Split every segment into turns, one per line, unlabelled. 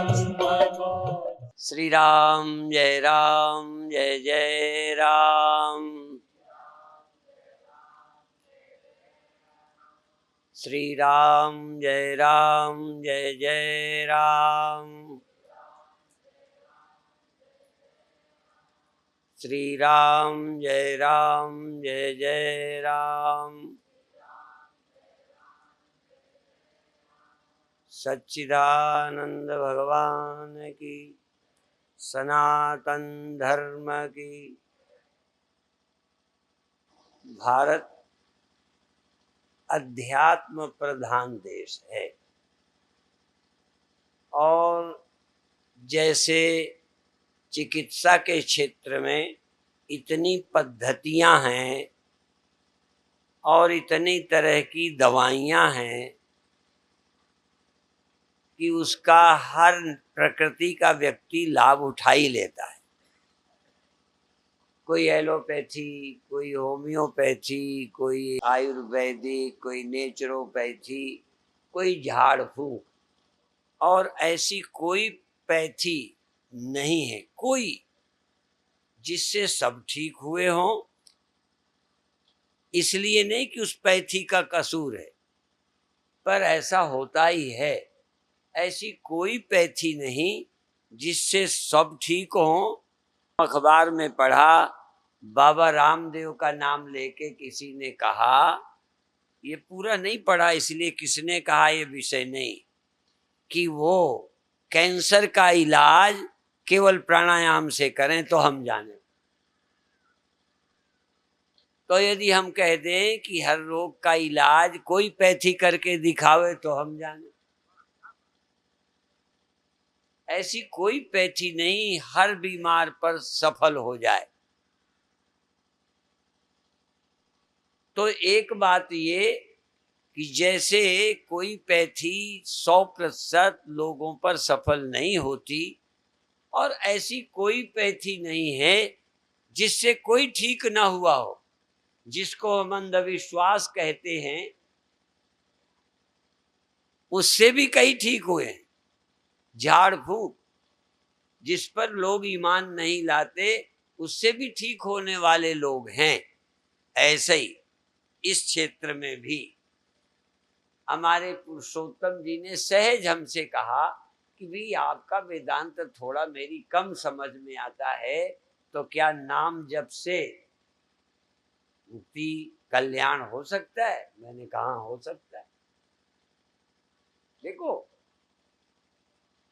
श्री राम जय जय राम। श्री राम जय जय राम। श्री राम जय जय राम। सच्चिदानंद भगवान की, सनातन धर्म की। भारत अध्यात्म प्रधान देश है और जैसे चिकित्सा के क्षेत्र में इतनी पद्धतियां हैं और इतनी तरह की दवाइयां हैं कि उसका हर प्रकृति का व्यक्ति लाभ उठा ही लेता है। कोई एलोपैथी, कोई होम्योपैथी, कोई आयुर्वेदिक, कोई नेचुरोपैथी, कोई झाड़ फूंक, और ऐसी कोई पैथी नहीं है कोई जिससे सब ठीक हुए हों। इसलिए नहीं कि उस पैथी का कसूर है, पर ऐसा होता ही है। ऐसी कोई पैथी नहीं जिससे सब ठीक हों। अखबार में पढ़ा, बाबा रामदेव का नाम लेके किसी ने कहा, ये पूरा नहीं पढ़ा इसलिए किसने कहा ये विषय नहीं, कि वो कैंसर का इलाज केवल प्राणायाम से करें तो हम जाने। तो यदि हम कह दें कि हर रोग का इलाज कोई पैथी करके दिखावे तो हम जाने। ऐसी कोई पैथी नहीं हर बीमार पर सफल हो जाए। तो एक बात ये कि जैसे कोई पैथी 100% लोगों पर सफल नहीं होती, और ऐसी कोई पैथी नहीं है जिससे कोई ठीक ना हुआ हो। जिसको हम अंधविश्वास कहते हैं उससे भी कई ठीक हुए हैं। झाड़ फूंक जिस पर लोग ईमान नहीं लाते उससे भी ठीक होने वाले लोग हैं। ऐसे ही इस क्षेत्र में भी हमारे पुरुषोत्तम जी ने सहज हमसे कहा कि भाई आपका वेदांत थोड़ा मेरी कम समझ में आता है, तो क्या नाम जप से मुक्ति कल्याण हो सकता है? मैंने कहा हो सकता है। देखो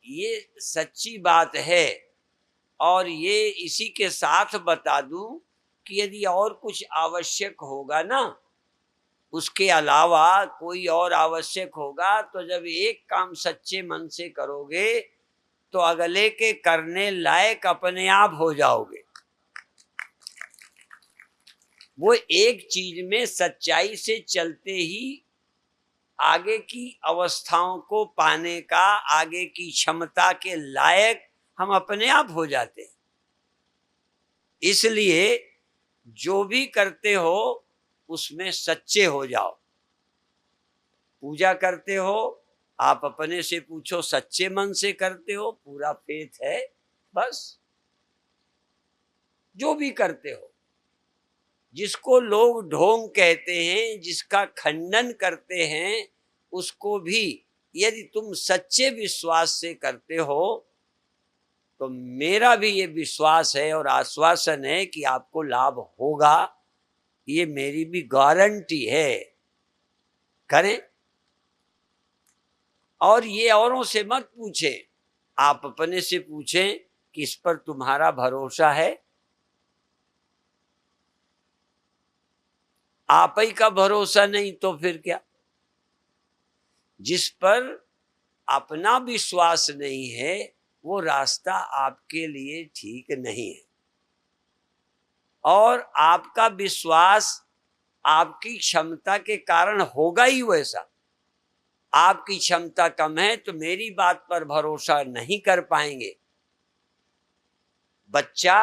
ये सच्ची बात है, और ये इसी के साथ बता दूं कि यदि और कुछ आवश्यक होगा ना, उसके अलावा कोई और आवश्यक होगा, तो जब एक काम सच्चे मन से करोगे तो अगले के करने लायक अपने आप हो जाओगे। वो एक चीज में सच्चाई से चलते ही आगे की अवस्थाओं को पाने का, आगे की क्षमता के लायक हम अपने आप हो जाते हैं। इसलिए जो भी करते हो उसमें सच्चे हो जाओ। पूजा करते हो, आप अपने से पूछो सच्चे मन से करते हो, पूरा फेथ है? बस जो भी करते हो, जिसको लोग ढोंग कहते हैं, जिसका खंडन करते हैं, उसको भी यदि तुम सच्चे विश्वास से करते हो तो मेरा भी ये विश्वास है और आश्वासन है कि आपको लाभ होगा। ये मेरी भी गारंटी है। करें। और ये औरों से मत पूछें, आप अपने से पूछें कि इस पर तुम्हारा भरोसा है? आप ही का भरोसा नहीं तो फिर क्या? जिस पर अपना विश्वास नहीं है वो रास्ता आपके लिए ठीक नहीं है। और आपका विश्वास आपकी क्षमता के कारण होगा ही वैसा। आपकी क्षमता कम है तो मेरी बात पर भरोसा नहीं कर पाएंगे। बच्चा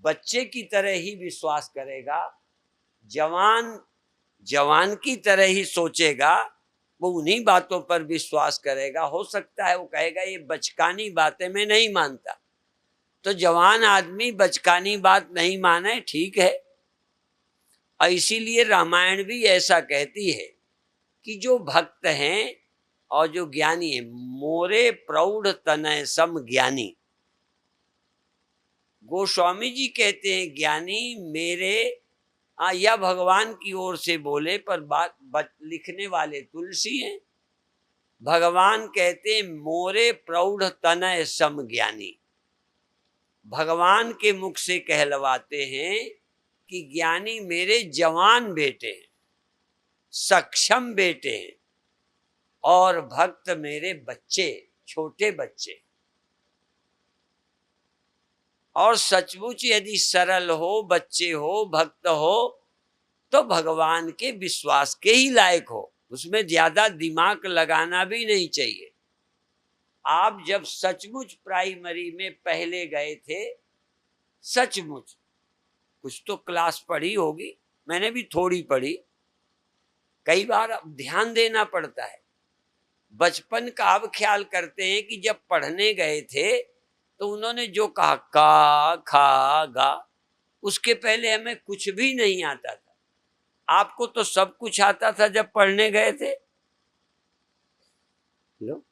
बच्चे की तरह ही विश्वास करेगा, जवान जवान की तरह ही सोचेगा, वो उन्हीं बातों पर विश्वास करेगा। हो सकता है वो कहेगा ये बचकानी बातें मैं नहीं मानता, तो जवान आदमी बचकानी बात नहीं माने, ठीक है। और इसीलिए रामायण भी ऐसा कहती है कि जो भक्त हैं और जो ज्ञानी है, मोरे प्रौढ़ तनय सम ज्ञानी। गोस्वामी जी कहते हैं ज्ञानी मेरे, या भगवान की ओर से बोले, पर बात लिखने वाले तुलसी हैं। भगवान कहते हैं मोरे प्रौढ़ तनय सम ज्ञानी। भगवान के मुख से कहलवाते हैं कि ज्ञानी मेरे जवान बेटे हैं, सक्षम बेटे हैं, और भक्त मेरे बच्चे, छोटे बच्चे। और सचमुच यदि सरल हो, बच्चे हो, भक्त हो, तो भगवान के विश्वास के ही लायक हो, उसमें ज्यादा दिमाग लगाना भी नहीं चाहिए। आप जब सचमुच प्राइमरी में पहले गए थे, सचमुच कुछ तो क्लास पढ़ी होगी, मैंने भी थोड़ी पढ़ी, कई बार अब ध्यान देना पड़ता है। बचपन का अब ख्याल करते हैं कि जब पढ़ने गए थे तो उन्होंने जो कहा का खा गा, उसके पहले हमें कुछ भी नहीं आता था। आपको तो सब कुछ आता था जब पढ़ने गए थे। लो,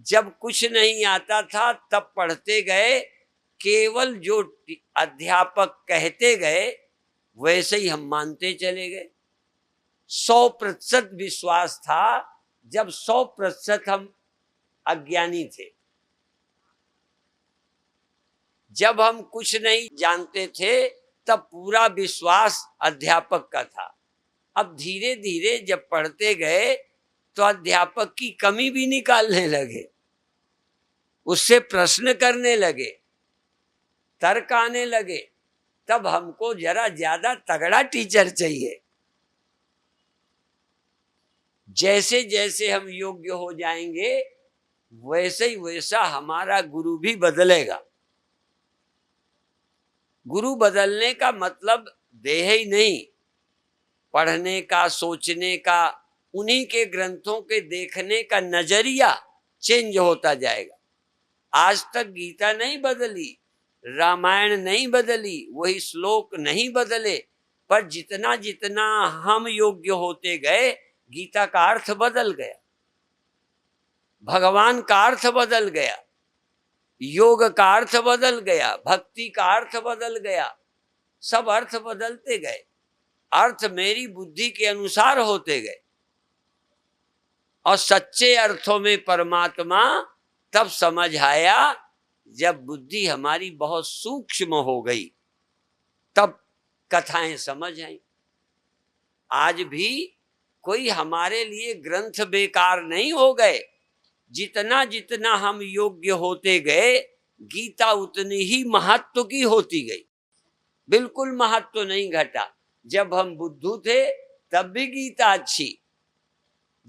जब कुछ नहीं आता था तब पढ़ते गए, केवल जो अध्यापक कहते गए वैसे ही हम मानते चले गए। 100% विश्वास था जब 100% हम अज्ञानी थे। जब हम कुछ नहीं जानते थे तब पूरा विश्वास अध्यापक का था। अब धीरे धीरे जब पढ़ते गए तो अध्यापक की कमी भी निकालने लगे, उससे प्रश्न करने लगे, तर्क आने लगे। तब हमको जरा ज्यादा तगड़ा टीचर चाहिए। जैसे जैसे हम योग्य हो जाएंगे वैसे ही वैसा हमारा गुरु भी बदलेगा। गुरु बदलने का मतलब देह ही नहीं, पढ़ने का, सोचने का, उन्हीं के ग्रंथों के देखने का नजरिया चेंज होता जाएगा। आज तक गीता नहीं बदली, रामायण नहीं बदली, वही श्लोक नहीं बदले, पर जितना जितना हम योग्य होते गए गीता का अर्थ बदल गया, भगवान का अर्थ बदल गया, योग का अर्थ बदल गया, भक्ति का अर्थ बदल गया, सब अर्थ बदलते गए। अर्थ मेरी बुद्धि के अनुसार होते गए और सच्चे अर्थों में परमात्मा तब समझ आया जब बुद्धि हमारी बहुत सूक्ष्म हो गई, तब कथाएं समझ आई। आज भी कोई हमारे लिए ग्रंथ बेकार नहीं हो गए। जितना जितना हम योग्य होते गए गीता उतनी ही महत्व की होती गई, बिल्कुल महत्व नहीं घटा। जब हम बुद्धू थे तब भी गीता अच्छी,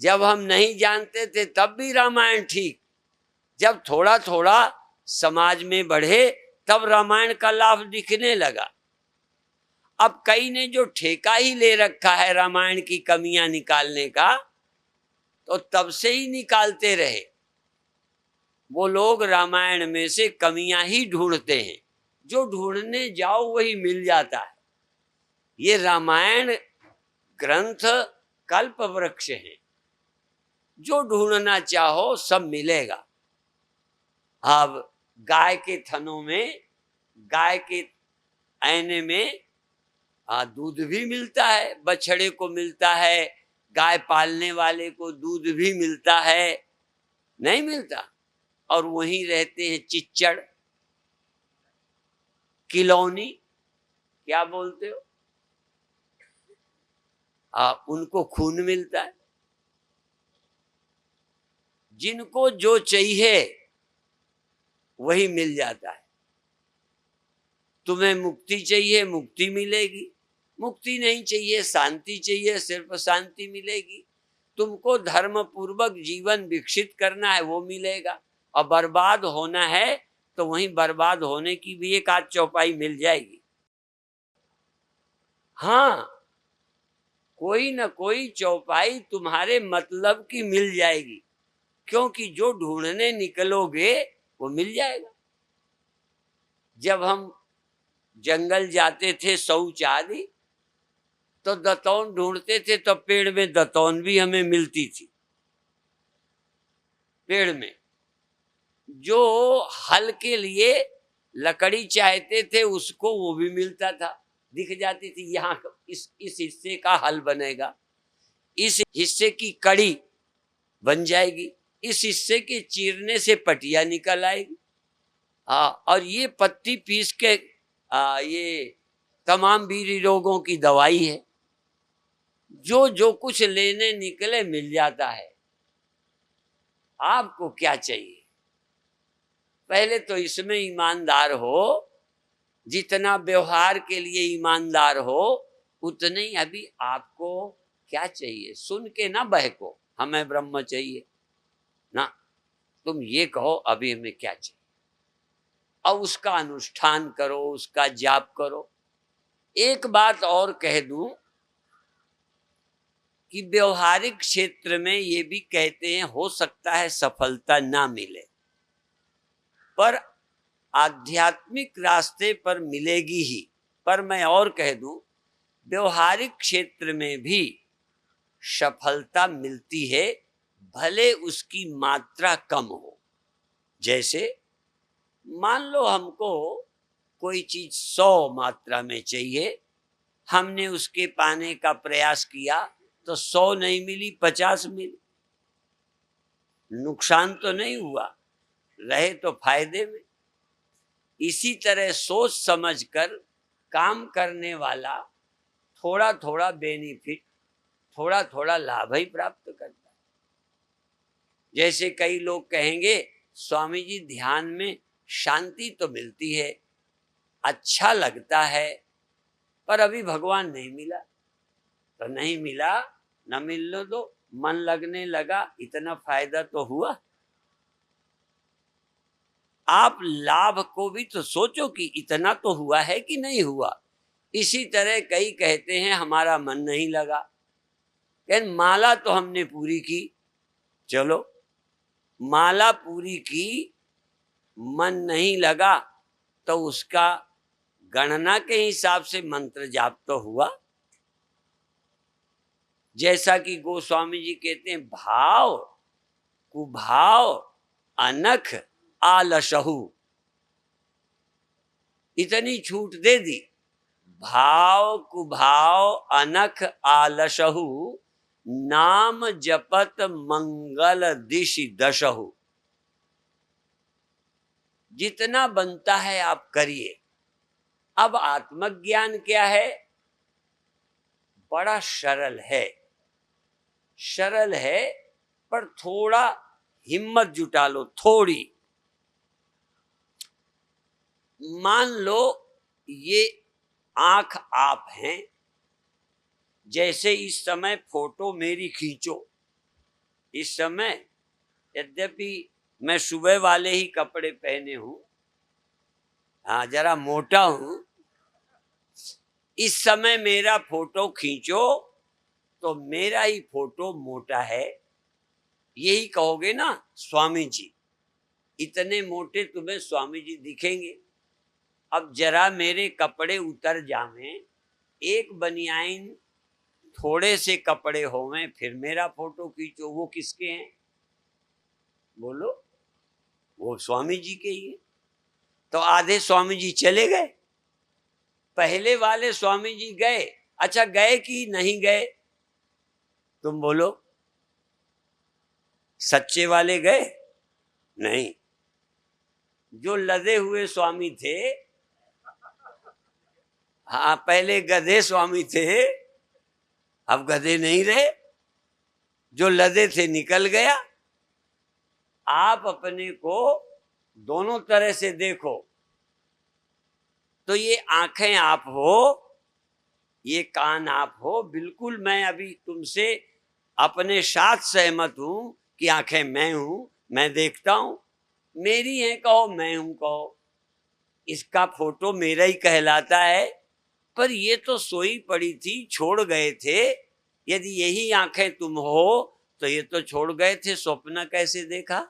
जब हम नहीं जानते थे तब भी रामायण ठीक, जब थोड़ा थोड़ा समाज में बढ़े तब रामायण का लाभ दिखने लगा। अब कई ने जो ठेका ही ले रखा है रामायण की कमियां निकालने का, तो तब से ही निकालते रहे। वो लोग रामायण में से कमियां ही ढूंढते हैं, जो ढूंढने जाओ वही मिल जाता है। ये रामायण ग्रंथ कल्प वृक्ष है, जो ढूंढना चाहो सब मिलेगा। अब गाय के थनों में, गाय के आईने में दूध भी मिलता है, बछड़े को मिलता है, गाय पालने वाले को दूध भी मिलता है, नहीं मिलता? और वहीं रहते हैं चिच्चड़, किलौनी, क्या बोलते हो, उनको खून मिलता है। जिनको जो चाहिए वही मिल जाता है। तुम्हें मुक्ति चाहिए, मुक्ति मिलेगी। मुक्ति नहीं चाहिए, शांति चाहिए, सिर्फ शांति मिलेगी। तुमको धर्म पूर्वक जीवन विकसित करना है, वो मिलेगा। और बर्बाद होना है तो वहीं बर्बाद होने की भी एक आध चौपाई मिल जाएगी। हाँ, कोई न कोई चौपाई तुम्हारे मतलब की मिल जाएगी, क्योंकि जो ढूंढने निकलोगे वो मिल जाएगा। जब हम जंगल जाते थे शौच आदि, तो दतौन ढूंढते थे, तो पेड़ में दतौन भी हमें मिलती थी। पेड़ में जो हल के लिए लकड़ी चाहते थे उसको वो भी मिलता था, दिख जाती थी, यहाँ इस हिस्से का हल बनेगा, इस हिस्से की कड़ी बन जाएगी, इस हिस्से के चीरने से पटिया निकल आएगी। और ये पत्ती पीस के ये तमाम बीरी रोगों की दवाई है। जो कुछ लेने निकले मिल जाता है। आपको क्या चाहिए? पहले तो इसमें ईमानदार हो, जितना व्यवहार के लिए ईमानदार हो उतने ही। अभी आपको क्या चाहिए? सुन के ना बहको हमें ब्रह्म चाहिए ना, तुम ये कहो अभी हमें क्या चाहिए, और उसका अनुष्ठान करो, उसका जाप करो। एक बात और कह दूं कि व्यवहारिक क्षेत्र में ये भी कहते हैं हो सकता है सफलता ना मिले, पर आध्यात्मिक रास्ते पर मिलेगी ही। पर मैं और कह दूं, व्यवहारिक क्षेत्र में भी सफलता मिलती है, भले उसकी मात्रा कम हो। जैसे मान लो हमको कोई चीज 100 मात्रा में चाहिए, हमने उसके पाने का प्रयास किया तो 100 नहीं मिली, 50 मिली, नुकसान तो नहीं हुआ, रहे तो फायदे में। इसी तरह सोच समझकर काम करने वाला थोड़ा थोड़ा बेनिफिट, थोड़ा थोड़ा लाभ ही प्राप्त करता है। जैसे कई लोग कहेंगे स्वामी जी ध्यान में शांति तो मिलती है, अच्छा लगता है, पर अभी भगवान नहीं मिला। तो नहीं मिला, न मिलने दो, मन लगने लगा, इतना फायदा तो हुआ। आप लाभ को भी तो सोचो कि इतना तो हुआ है कि नहीं हुआ। इसी तरह कई कहते हैं हमारा मन नहीं लगा, लेकिन माला तो हमने पूरी की, चलो माला पूरी की, मन नहीं लगा, तो उसका गणना के हिसाब से मंत्र जाप तो हुआ। जैसा कि गोस्वामी जी कहते हैं, भाव कुभाव अनख आलसहु, इतनी छूट दे दी। भाव कुभाव अनख आलसहु, नाम जपत मंगल दिशि दशहु। जितना बनता है आप करिए। अब आत्मज्ञान क्या है? बड़ा सरल है, सरल है, पर थोड़ा हिम्मत जुटा लो, थोड़ी। मान लो ये आंख आप हैं, जैसे इस समय फोटो मेरी खींचो। इस समय यद्यपि मैं सुबह वाले ही कपड़े पहने हूं, हाँ जरा मोटा हूं, इस समय मेरा फोटो खींचो तो मेरा ही फोटो मोटा है, यही कहोगे ना स्वामी जी, इतने मोटे तुम्हें स्वामी जी दिखेंगे। अब जरा मेरे कपड़े उतर जावें, एक बनियाइन थोड़े से कपड़े होवें, फिर मेरा फोटो खींचो, वो किसके हैं? बोलो, वो स्वामी जी के ही है। तो आधे स्वामी जी चले गए, पहले वाले स्वामी जी गए। अच्छा गए कि नहीं गए? तुम बोलो, सच्चे वाले गए? नहीं, जो लदे हुए स्वामी थे, हाँ पहले गधे स्वामी थे, अब गधे नहीं रहे, जो लदे थे निकल गया। आप अपने को दोनों तरह से देखो, तो ये आंखें आप हो, ये कान आप हो, बिल्कुल मैं अभी तुमसे अपने साथ सहमत हूं कि आंखें मैं हूं, मैं देखता हूं, मेरी हैं कहो, मैं हूं कहो, इसका फोटो मेरा ही कहलाता है। पर ये तो सोई पड़ी थी, छोड़ गए थे, यदि यही आंखें तुम हो तो ये तो छोड़ गए थे, स्वप्न कैसे देखा?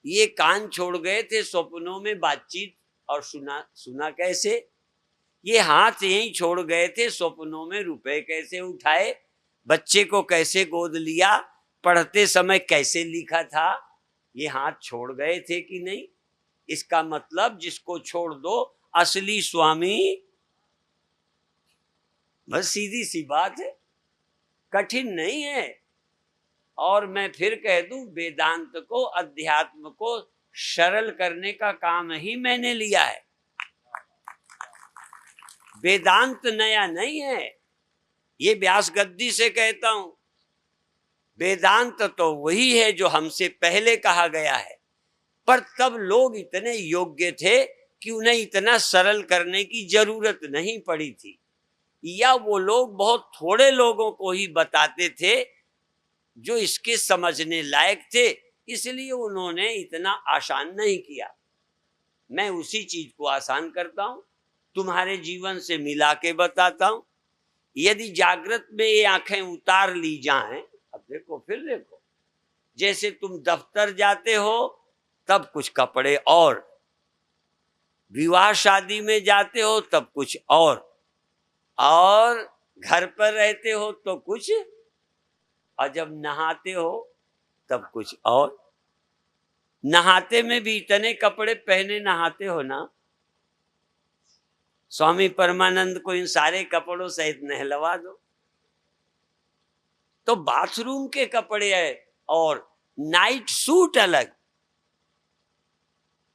ये कान छोड़ गए थे, स्वप्नों में बातचीत और सुना कैसे? ये हाथ यहीं छोड़ गए थे, स्वप्नों में रुपए कैसे उठाए? बच्चे को कैसे गोद लिया? पढ़ते समय कैसे लिखा था? ये हाथ छोड़ गए थे कि नहीं? इसका मतलब जिसको छोड़ दो असली स्वामी, बस सीधी सी बात है, कठिन नहीं है। और मैं फिर कह दूं, वेदांत को, अध्यात्म को सरल करने का काम ही मैंने लिया है। वेदांत नया नहीं है, ये व्यास गद्दी से कहता हूं। वेदांत तो वही है जो हमसे पहले कहा गया है, पर तब लोग इतने योग्य थे कि उन्हें इतना सरल करने की जरूरत नहीं पड़ी थी, या वो लोग बहुत थोड़े लोगों को ही बताते थे जो इसके समझने लायक थे, इसलिए उन्होंने इतना आसान नहीं किया। मैं उसी चीज को आसान करता हूं, तुम्हारे जीवन से मिला के बताता हूं। यदि जागृत में ये आंखें उतार ली जाएं, अब देखो फिर देखो, जैसे तुम दफ्तर जाते हो तब कुछ कपड़े और, विवाह शादी में जाते हो तब कुछ और घर पर रहते हो तो कुछ, और जब नहाते हो तब कुछ और। नहाते में भी इतने कपड़े पहने नहाते हो ना? स्वामी परमानंद को इन सारे कपड़ों सहित नहलवा दो। तो बाथरूम के कपड़े है और नाइट सूट अलग।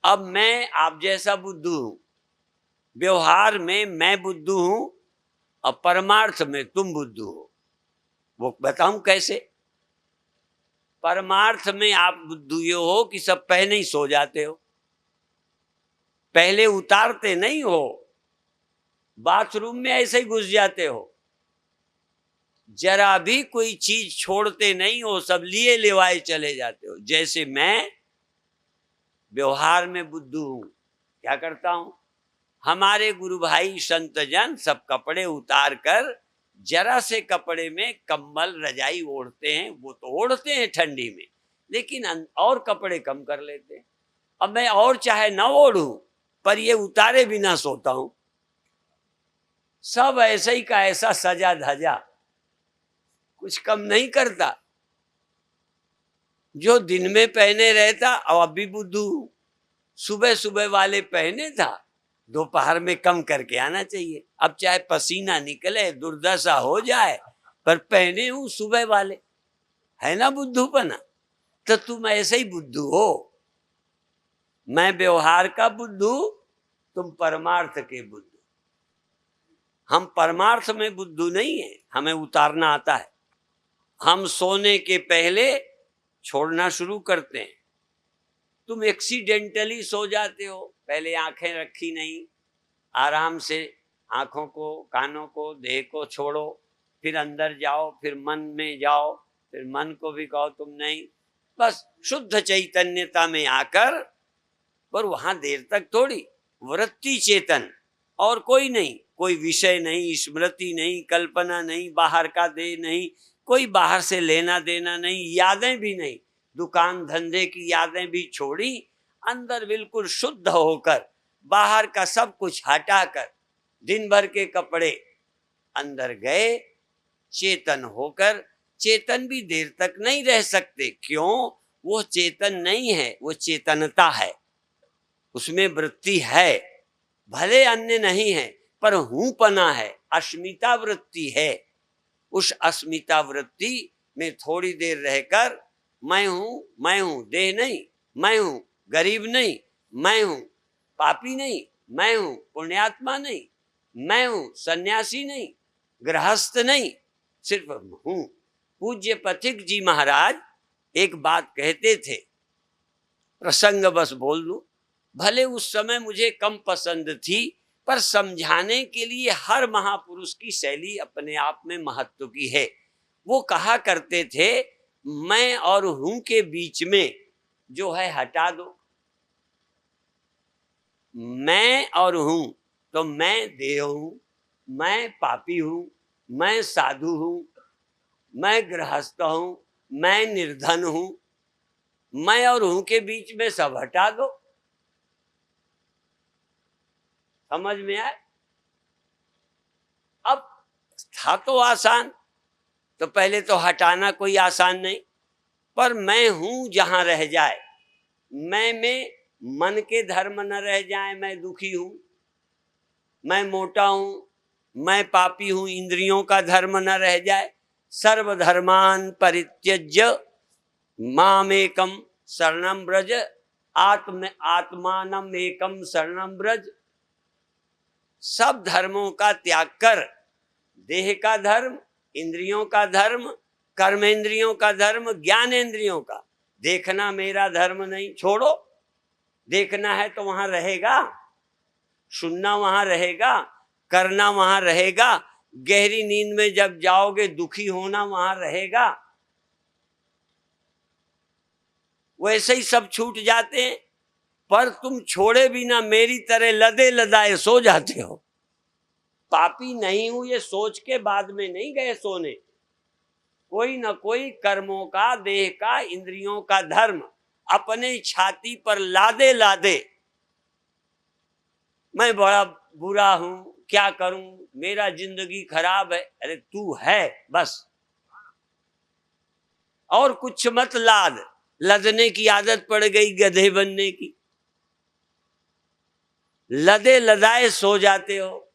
अब मैं आप जैसा बुद्धू हूं, व्यवहार में मैं बुद्धू हूं और परमार्थ में तुम बुद्धू हो। वो बताऊं कैसे? परमार्थ में आप बुद्धू ये हो कि सब पहले ही सो जाते हो, पहले उतारते नहीं हो, बाथरूम में ऐसे ही घुस जाते हो, जरा भी कोई चीज छोड़ते नहीं हो, सब लिए लेवाए चले जाते हो। जैसे मैं व्यवहार में बुद्धू हूं, क्या करता हूं? हमारे गुरु भाई संत जन सब कपड़े उतार कर जरा से कपड़े में कंबल रजाई ओढ़ते हैं, वो तो ओढ़ते हैं ठंडी में, लेकिन और कपड़े कम कर लेते हैं। अब मैं और चाहे न ओढ़ूं, पर ये उतारे बिना सोता हूं। सब ऐसे ही का ऐसा सजा धजा, कुछ कम नहीं करता। जो दिन में पहने रहता, अब अभी बुद्धू, सुबह सुबह वाले पहने था, दोपहर में कम करके आना चाहिए। अब चाहे पसीना निकले, दुर्दशा हो जाए, पर पहने हूं सुबह वाले, है ना बुद्धूपना? तो तुम ऐसे ही बुद्धू हो। मैं व्यवहार का बुद्धू, तुम परमार्थ के बुद्धू। हम परमार्थ में बुद्धू नहीं है, हमें उतारना आता है। हम सोने के पहले छोड़ना शुरू करते हैं। तुम एक्सीडेंटली सो जाते हो, पहले आंखें रखी नहीं, आराम से आंखों को, कानों को, देह को छोड़ो, फिर अंदर जाओ, फिर मन में जाओ, फिर मन को भी कहो तुम नहीं, बस शुद्ध चैतन्यता में आकर। पर वहां देर तक थोड़ी, वृत्ति चेतन और कोई नहीं, कोई विषय नहीं, स्मृति नहीं, कल्पना नहीं, बाहर का देह नहीं, कोई बाहर से लेना देना नहीं, यादें भी नहीं, दुकान धंधे की यादें भी छोड़ी, अंदर बिल्कुल शुद्ध होकर, बाहर का सब कुछ हटाकर, दिन भर के कपड़े अंदर गए, चेतन होकर। चेतन भी देर तक नहीं रह सकते, क्यों? वो चेतन नहीं है, वो चेतनता है, उसमें वृत्ति है, भले अन्य नहीं है, पर हूंपना है, अस्मिता वृत्ति है। उस अस्मिता वृत्ति में थोड़ी देर रहकर मैं हूं, देह नहीं, मैं हूं गरीब नहीं, मैं हूं पापी नहीं, मैं हूं पुण्यात्मा नहीं, मैं हूं सन्यासी नहीं, गृहस्थ नहीं, सिर्फ हूं। पूज्य पथिक जी महाराज एक बात कहते थे, प्रसंग बस बोल लूं, भले उस समय मुझे कम पसंद थी, पर समझाने के लिए हर महापुरुष की शैली अपने आप में महत्व की है। वो कहा करते थे, मैं और हूं के बीच में जो है हटा दो। मैं और हूं, तो मैं देह हूं, मैं पापी हूं, मैं साधु हूं, मैं गृहस्थ हूं, मैं निर्धन हूं, मैं और हूं के बीच में सब हटा दो। समझ में आए? अब था तो आसान, तो पहले तो हटाना कोई आसान नहीं, पर मैं हूं जहां रह जाए, मैं में मन के धर्म न रह जाए, मैं दुखी हूं, मैं मोटा हूं, मैं पापी हूं, इंद्रियों का धर्म न रह जाए। सर्वधर्मान परित्यज्य मामेकम शरणं व्रज, आत्मानम एकम शरणं व्रज। सब धर्मों का त्याग कर, देह का धर्म, इंद्रियों का धर्म, कर्मेंद्रियों का धर्म, ज्ञानेंद्रियों का, देखना मेरा धर्म नहीं, छोड़ो। देखना है तो वहां रहेगा, सुनना वहां रहेगा, करना वहां रहेगा, गहरी नींद में जब जाओगे दुखी होना वहां रहेगा। वैसे ही सब छूट जाते हैं, पर तुम छोड़े बिना मेरी तरह लदे लदाए सो जाते हो। पापी नहीं हूं ये सोच के बाद में नहीं गए सोने। कोई न कोई कर्मों का, देह का, इंद्रियों का धर्म अपने छाती पर लादे लादे, मैं बड़ा बुरा हूं, क्या करूं, मेरा जिंदगी खराब है। अरे तू है बस, और कुछ मत लाद। लदने की आदत पड़ गई गधे बनने की, लदे लदाए सो जाते हो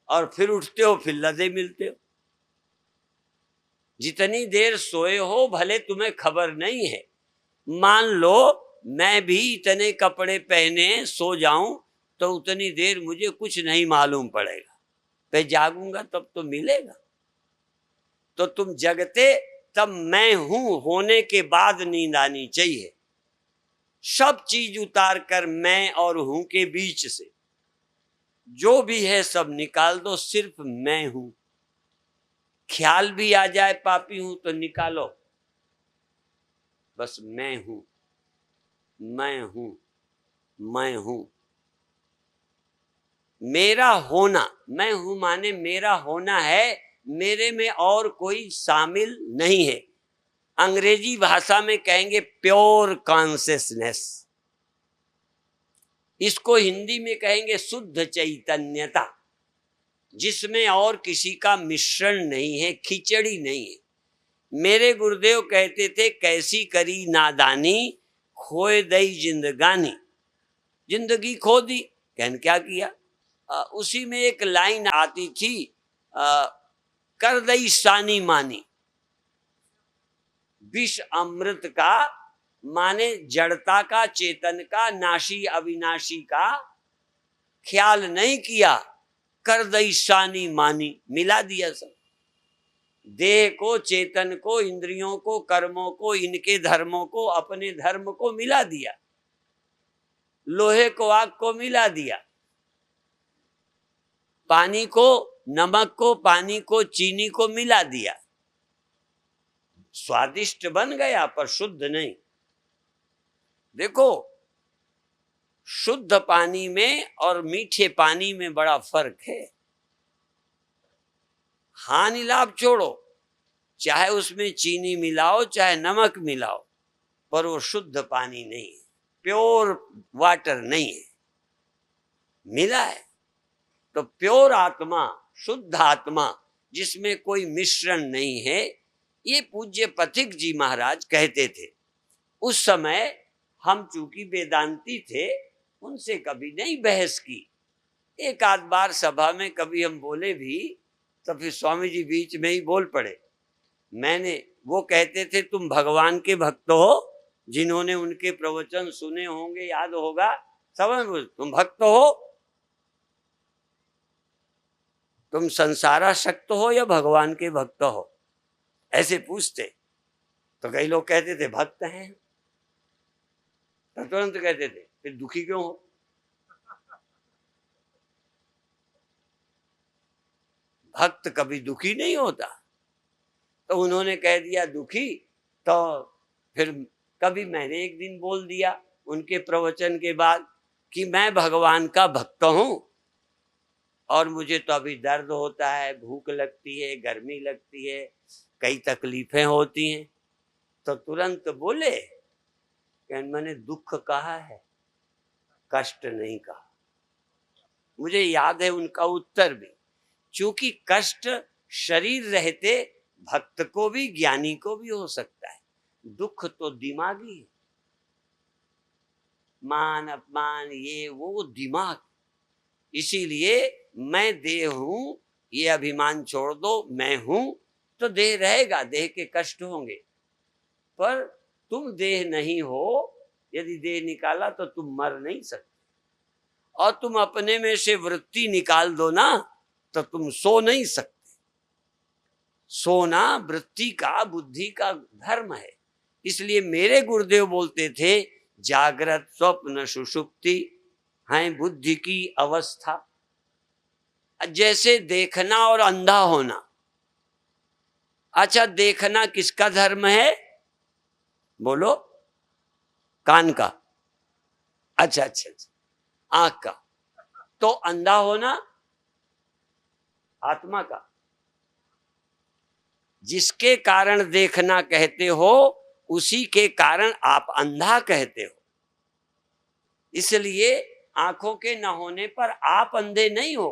और फिर उठते हो, फिर लदे मिलते हो। जितनी देर सोए हो भले तुम्हें खबर नहीं है। मान लो मैं भी इतने कपड़े पहने सो जाऊं तो उतनी देर मुझे कुछ नहीं मालूम पड़ेगा, मैं जागूंगा तब तो मिलेगा। तो तुम जगते तब मैं हूं होने के बाद नींद आनी चाहिए। सब चीज उतार कर मैं और हूं के बीच से जो भी है सब निकाल दो, सिर्फ मैं हूं। ख्याल भी आ जाए पापी हूं तो निकालो, बस मैं हूं, मैं हूं, मैं हूं। मेरा होना, मैं हूं माने मेरा होना है, मेरे में और कोई शामिल नहीं है। अंग्रेजी भाषा में कहेंगे प्योर कॉन्शियसनेस, इसको हिंदी में कहेंगे शुद्ध चैतन्यता, जिसमें और किसी का मिश्रण नहीं है, खिचड़ी नहीं है। मेरे गुरुदेव कहते थे कैसी करी नादानी, खोए दई जिंदगानी। जिंदगी खो दी, कहन क्या किया। उसी में एक लाइन आती थी, कर दई सानी मानी। विष अमृत का माने जड़ता का, चेतन का, नाशी अविनाशी का ख्याल नहीं किया, कर दई सानी मानी, मिला दिया सब। देह को, चेतन को, इंद्रियों को, कर्मों को, इनके धर्मों को, अपने धर्म को मिला दिया। लोहे को आग को मिला दिया, पानी को नमक को, पानी को चीनी को मिला दिया। स्वादिष्ट बन गया पर शुद्ध नहीं। देखो शुद्ध पानी में और मीठे पानी में बड़ा फर्क है। हानि लाभ छोड़ो, चाहे उसमें चीनी मिलाओ चाहे नमक मिलाओ, पर वो शुद्ध पानी नहीं है, प्योर वाटर नहीं है। मिला है तो प्योर आत्मा, शुद्ध आत्मा, जिसमें कोई मिश्रण नहीं है, ये पूज्य पथिक जी महाराज कहते थे। उस समय हम चूंकि वेदांती थे, उनसे कभी नहीं बहस की। एक आध बार सभा में कभी हम बोले भी तो फिर स्वामी जी बीच में ही बोल पड़े। वो कहते थे तुम भगवान के भक्त हो, जिन्होंने उनके प्रवचन सुने होंगे याद होगा, समझ, तुम भक्त हो, तुम संसारासक्त हो या भगवान के भक्त हो, ऐसे पूछते। तो कई लोग कहते थे भक्त हैं, तो तुरंत कहते थे फिर दुखी क्यों हो। भक्त कभी दुखी नहीं होता। तो उन्होंने कह दिया दुखी, तो फिर कभी मैंने एक दिन बोल दिया उनके प्रवचन के बाद कि मैं भगवान का भक्त हूं। और मुझे तो अभी दर्द होता है, भूख लगती है, गर्मी लगती है, कई तकलीफें होती हैं, तो तुरंत बोले कि मैंने दुख कहा है, कष्ट नहीं कहा। मुझे याद है उनका उत्तर भी, क्योंकि कष्ट शरीर रहते भक्त को भी ज्ञानी को भी हो सकता है, दुख तो दिमागी है। मान अपमान ये वो दिमाग, इसीलिए मैं देह हूं, ये अभिमान छोड़ दो, मैं हूं तो देह रहेगा, देह के कष्ट होंगे, पर तुम देह नहीं हो। यदि देह निकाला तो तुम मर नहीं सकते, और तुम अपने में से वृत्ति निकाल दो ना तो तुम सो नहीं सकते। सोना वृत्ति का, बुद्धि का धर्म है। इसलिए मेरे गुरुदेव बोलते थे, जागृत स्वप्न सुषुप्ति है बुद्धि की अवस्था। जैसे देखना और अंधा होना। अच्छा, देखना किसका धर्म है? बोलो। कान का? अच्छा अच्छा अच्छा, आंख का। तो अंधा होना आत्मा का। जिसके कारण देखना कहते हो, उसी के कारण आप अंधा कहते हो। इसलिए आंखों के न होने पर आप अंधे नहीं हो,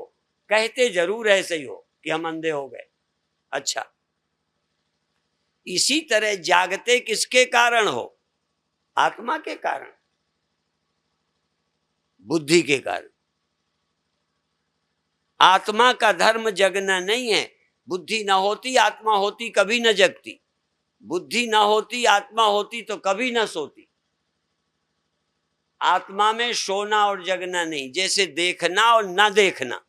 कहते जरूर ऐसे ही हो कि हम अंधे हो गए। अच्छा, इसी तरह जागते किसके कारण हो? आत्मा के कारण, बुद्धि के कारण। आत्मा का धर्म जगना नहीं है। बुद्धि ना होती आत्मा होती कभी न जगती, बुद्धि ना होती आत्मा होती तो कभी न सोती। आत्मा में सोना और जगना नहीं। जैसे देखना और न देखना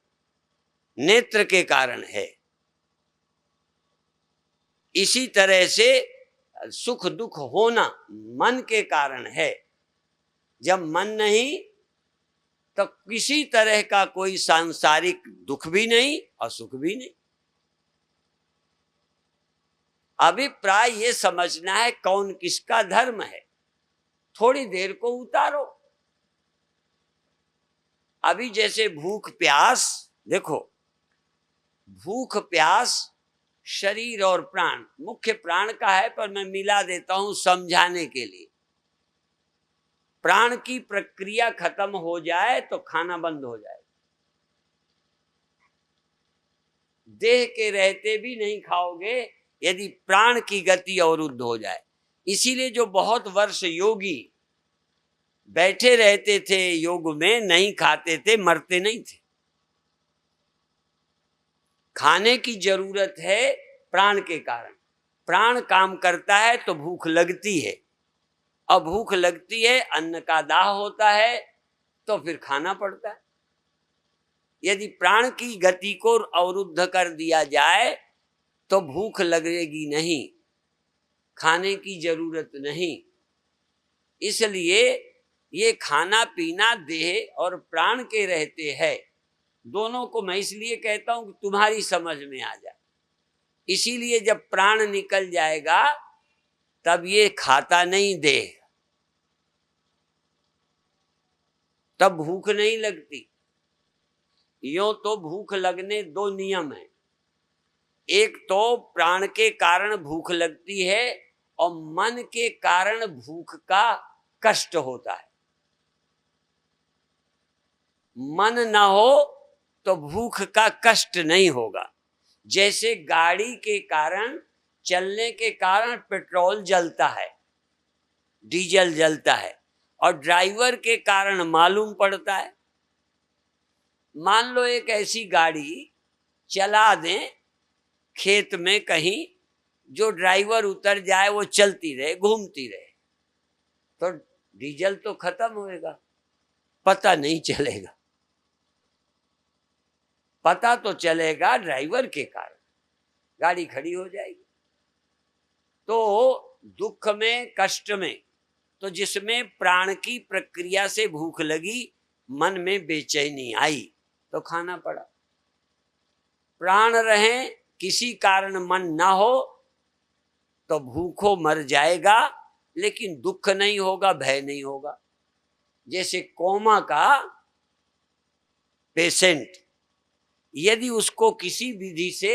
नेत्र के कारण है, इसी तरह से सुख दुख होना मन के कारण है। जब मन नहीं तो किसी तरह का कोई सांसारिक दुख भी नहीं और सुख भी नहीं। अभिप्राय ये समझना है कौन किसका धर्म है। थोड़ी देर को उतारो। अभी जैसे भूख प्यास, देखो भूख प्यास शरीर और प्राण, मुख्य प्राण का है पर मैं मिला देता हूं समझाने के लिए। प्राण की प्रक्रिया खत्म हो जाए तो खाना बंद हो जाए। देह के रहते भी नहीं खाओगे यदि प्राण की गति अवरुद्ध हो जाए। इसीलिए जो बहुत वर्ष योगी बैठे रहते थे योग में, नहीं खाते थे, मरते नहीं थे। खाने की जरूरत है प्राण के कारण। प्राण काम करता है तो भूख लगती है, और भूख लगती है, अन्न का दाह होता है तो फिर खाना पड़ता है। यदि प्राण की गति को अवरुद्ध कर दिया जाए तो भूख लगेगी नहीं, खाने की जरूरत नहीं। इसलिए ये खाना पीना देह और प्राण के रहते हैं। दोनों को मैं इसलिए कहता हूं कि तुम्हारी समझ में आ जाए। इसीलिए जब प्राण निकल जाएगा तब ये खाता नहीं देह, तब भूख नहीं लगती। यूं तो भूख लगने दो नियम है। एक तो प्राण के कारण भूख लगती है और मन के कारण भूख का कष्ट होता है। मन ना हो तो भूख का कष्ट नहीं होगा। जैसे गाड़ी के कारण, चलने के कारण पेट्रोल जलता है, डीजल जलता है, और ड्राइवर के कारण मालूम पड़ता है। मान लो एक ऐसी गाड़ी चला दें खेत में कहीं, जो ड्राइवर उतर जाए वो चलती रहे, घूमती रहे, तो डीजल तो खत्म होएगा, पता नहीं चलेगा। पता तो चलेगा ड्राइवर के कारण, गाड़ी खड़ी हो जाएगी। तो दुख में, कष्ट में, तो जिसमें प्राण की प्रक्रिया से भूख लगी, मन में बेचैनी आई तो खाना पड़ा। प्राण रहे, किसी कारण मन ना हो तो भूखों मर जाएगा, लेकिन दुख नहीं होगा, भय नहीं होगा। जैसे कोमा का पेशेंट यदि उसको किसी विधि से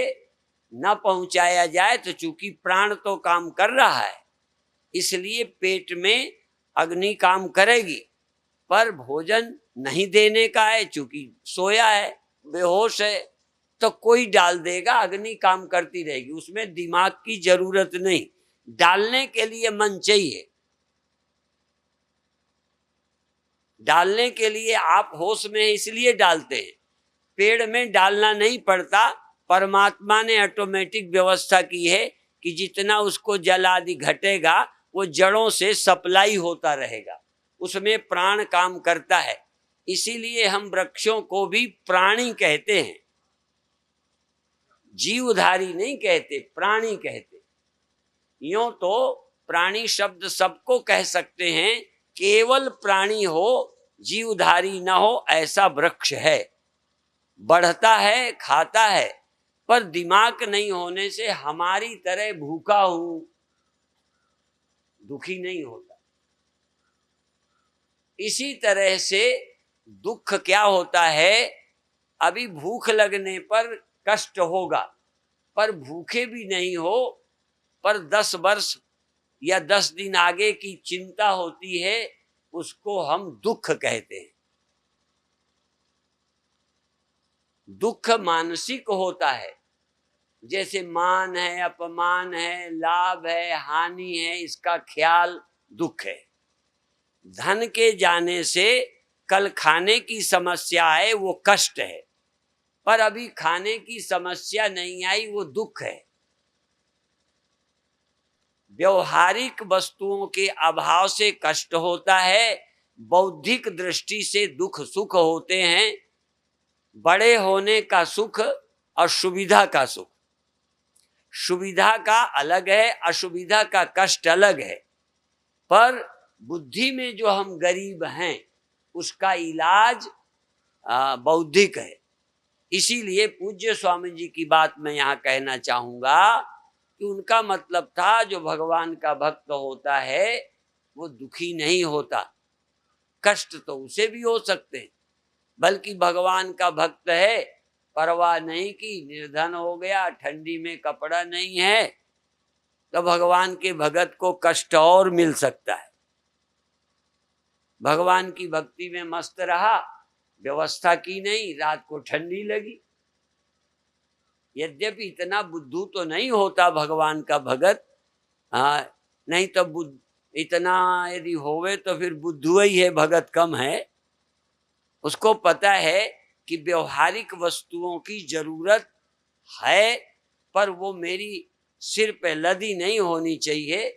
न पहुंचाया जाए तो चूंकि प्राण तो काम कर रहा है, इसलिए पेट में अग्नि काम करेगी, पर भोजन नहीं देने का है, चूंकि सोया है, बेहोश है, तो कोई डाल देगा, अग्नि काम करती रहेगी, उसमें दिमाग की जरूरत नहीं। डालने के लिए मन चाहिए, डालने के लिए आप होश में इसलिए डालते हैं। पेड़ में डालना नहीं पड़ता, परमात्मा ने ऑटोमेटिक व्यवस्था की है कि जितना उसको जल आदि घटेगा वो जड़ों से सप्लाई होता रहेगा, उसमें प्राण काम करता है। इसीलिए हम वृक्षों को भी प्राणी कहते हैं, जीवधारी नहीं कहते, प्राणी कहते। यूं तो प्राणी शब्द सबको कह सकते हैं, केवल प्राणी हो, जीवधारी न हो, ऐसा वृक्ष है। बढ़ता है, खाता है, पर दिमाग नहीं होने से हमारी तरह भूखा हूं दुखी नहीं होता। इसी तरह से दुख क्या होता है, अभी भूख लगने पर कष्ट होगा, पर भूखे भी नहीं हो, पर 10 वर्ष या 10 दिन आगे की चिंता होती है, उसको हम दुख कहते हैं। दुख मानसिक होता है, जैसे मान है, अपमान है, लाभ है, हानि है, इसका ख्याल दुख है। धन के जाने से कल खाने की समस्या है, वो कष्ट है, पर अभी खाने की समस्या नहीं आई, वो दुख है। व्यवहारिक वस्तुओं के अभाव से कष्ट होता है, बौद्धिक दृष्टि से दुख सुख होते हैं। बड़े होने का सुख और सुविधा का सुख, सुविधा का अलग है, असुविधा का कष्ट अलग है। पर बुद्धि में जो हम गरीब हैं, उसका इलाज बौद्धिक है। इसीलिए पूज्य स्वामी जी की बात मैं यहाँ कहना चाहूंगा कि उनका मतलब था, जो भगवान का भक्त होता है वो दुखी नहीं होता। कष्ट तो उसे भी हो सकते हैं, बल्कि भगवान का भक्त है, परवाह नहीं की, निर्धन हो गया, ठंडी में कपड़ा नहीं है, तो भगवान के भगत को कष्ट और मिल सकता है। भगवान की भक्ति में मस्त रहा, व्यवस्था की नहीं, रात को ठंडी लगी। यद्यपि इतना बुद्धू तो नहीं होता भगवान का भगत, नहीं तो इतना यदि होवे तो फिर बुद्धू ही है, भगत कम है। उसको पता है कि व्यवहारिक वस्तुओं की जरूरत है, पर वो मेरी सिर पे लदी नहीं होनी चाहिए।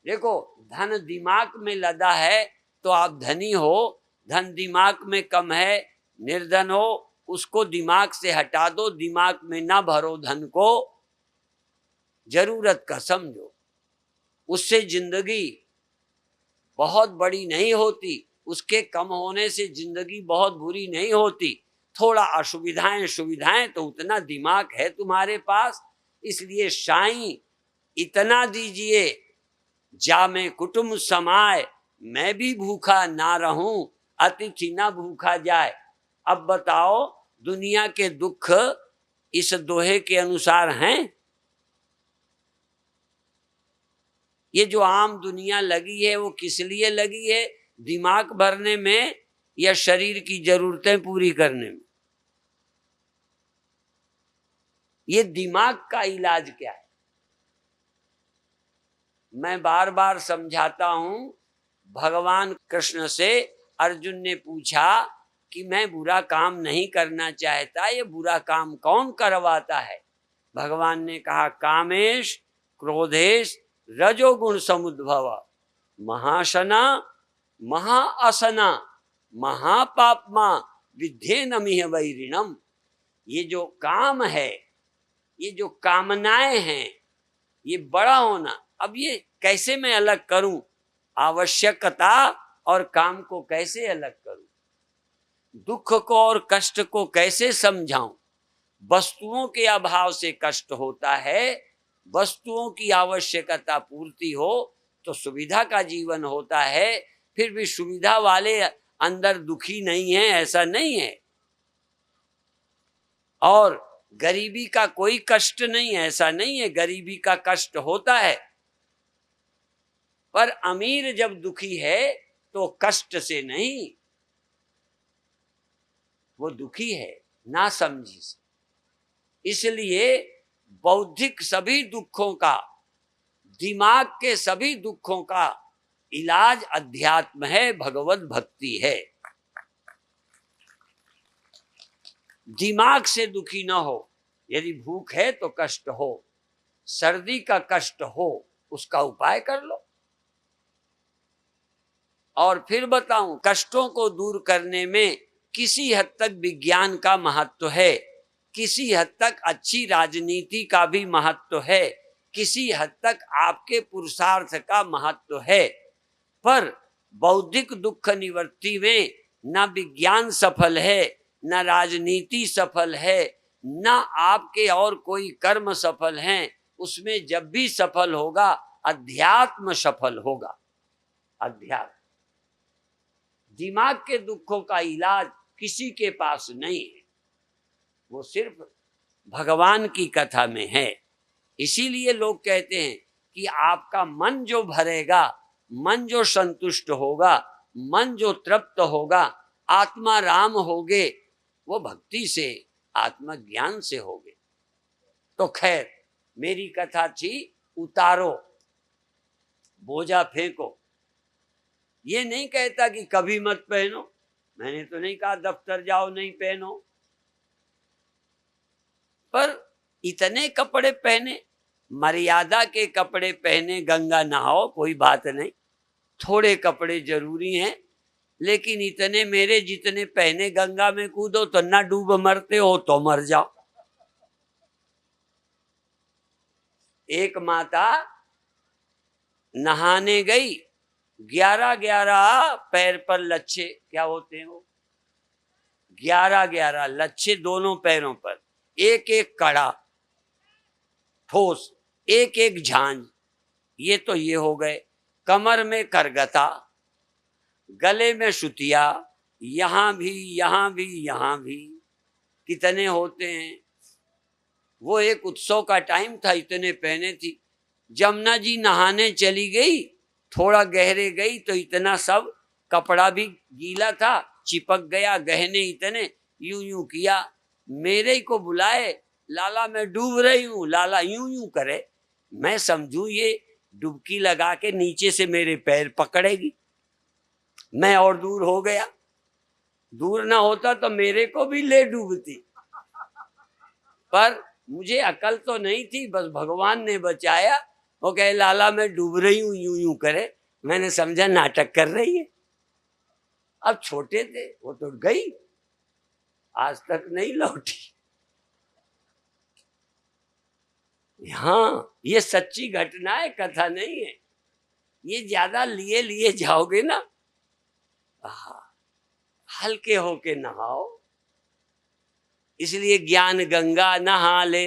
देखो, धन दिमाग में लदा है तो आप धनी हो, धन दिमाग में कम है, निर्धन हो, उसको दिमाग से हटा दो, दिमाग में ना भरो धन को, जरूरत का समझो। उससे जिंदगी बहुत बड़ी नहीं होती, उसके कम होने से जिंदगी बहुत बुरी नहीं होती। थोड़ा असुविधाएं सुविधाएं तो उतना दिमाग है तुम्हारे पास, इसलिए साईं इतना दीजिए, जा में कुटुंब समाए, मैं भी भूखा ना रहूं, अतिथि ना भूखा जाए। अब बताओ, दुनिया के दुख इस दोहे के अनुसार हैं? ये जो आम दुनिया लगी है वो किस लिए लगी है? दिमाग भरने में या शरीर की जरूरतें पूरी करने में? ये दिमाग का इलाज क्या है? मैं बार बार समझाता हूं। भगवान कृष्ण से अर्जुन ने पूछा कि मैं बुरा काम नहीं करना चाहता, ये बुरा काम कौन करवाता है? भगवान ने कहा, कामेश क्रोधेश रजोगुण समुद्भव, महाशना महाअसना महापापमा विद्धे नमिह वैरिणम। ये जो काम है, ये जो कामनाएं हैं, ये बड़ा होना, अब ये कैसे मैं अलग करूं? आवश्यकता और काम को कैसे अलग करूं? दुख को और कष्ट को कैसे समझाऊं? वस्तुओं के अभाव से कष्ट होता है, वस्तुओं की आवश्यकता पूर्ति हो तो सुविधा का जीवन होता है। फिर भी सुविधा वाले अंदर दुखी नहीं है, ऐसा नहीं है। और गरीबी का कोई कष्ट नहीं, ऐसा नहीं है, गरीबी का कष्ट होता है, पर अमीर जब दुखी है तो कष्ट से नहीं, वो दुखी है ना समझी से। इसलिए बौद्धिक सभी दुखों का, दिमाग के सभी दुखों का इलाज अध्यात्म है, भगवत भक्ति है। दिमाग से दुखी ना हो, यदि भूख है तो कष्ट हो, सर्दी का कष्ट हो, उसका उपाय कर लो। और फिर बताऊं, कष्टों को दूर करने में किसी हद तक विज्ञान का महत्व है, किसी हद तक अच्छी राजनीति का भी महत्व है, किसी हद तक आपके पुरुषार्थ का महत्व है, पर बौद्धिक दुख निवृत्ति में न विज्ञान सफल है, न राजनीति सफल है, न आपके और कोई कर्म सफल हैं। उसमें जब भी सफल होगा, अध्यात्म सफल होगा। अध्यात्म, दिमाग के दुखों का इलाज किसी के पास नहीं है, वो सिर्फ भगवान की कथा में है। इसीलिए लोग कहते हैं कि आपका मन जो भरेगा, मन जो संतुष्ट होगा, मन जो तृप्त होगा, आत्मा राम होगे, वो भक्ति से, आत्मज्ञान से होगे। तो खैर, मेरी कथा थी उतारो, बोझा फेंको। ये नहीं कहता कि कभी मत पहनो, मैंने तो नहीं कहा दफ्तर जाओ नहीं पहनो, पर इतने कपड़े पहने, मर्यादा के कपड़े पहने, गंगा नहाओ, कोई बात नहीं, थोड़े कपड़े जरूरी हैं, लेकिन इतने मेरे जितने पहने गंगा में कूदो तो ना डूब मरते हो तो मर जाओ। एक माता नहाने गई, 11 पैर पर लच्छे, क्या होते हैं वो, 11 लच्छे दोनों पैरों पर, एक एक कड़ा ठोस, एक एक झांझ, ये तो ये हो गए। कमर में करगता, गले में सुतिया, यहां भी यहां भी यहां भी, कितने होते हैं। वो एक उत्सव का टाइम था, इतने पहने थी। जमुना जी नहाने चली गई, थोड़ा गहरे गई तो इतना सब कपड़ा भी गीला था, चिपक गया, गहने इतने, यूं यूं किया। मेरे को बुलाए, लाला मैं डूब रही हूं, लाला यूं यूं करे, मैं समझू ये डुबकी लगा के नीचे से मेरे पैर पकड़ेगी। मैं और दूर हो गया, दूर ना होता तो मेरे को भी ले डूबती, पर मुझे अकल तो नहीं थी, बस भगवान ने बचाया। वो कहे लाला मैं डूब रही हूं, यूं यूं करे, मैंने समझा नाटक कर रही है। अब छोटे थे, वो तो गई, आज तक नहीं लौटी। हाँ, ये सच्ची घटना है, कथा नहीं है। ये ज्यादा लिए लिए जाओगे ना, हल्के होके नहाओ। इसलिए ज्ञान गंगा नहा ले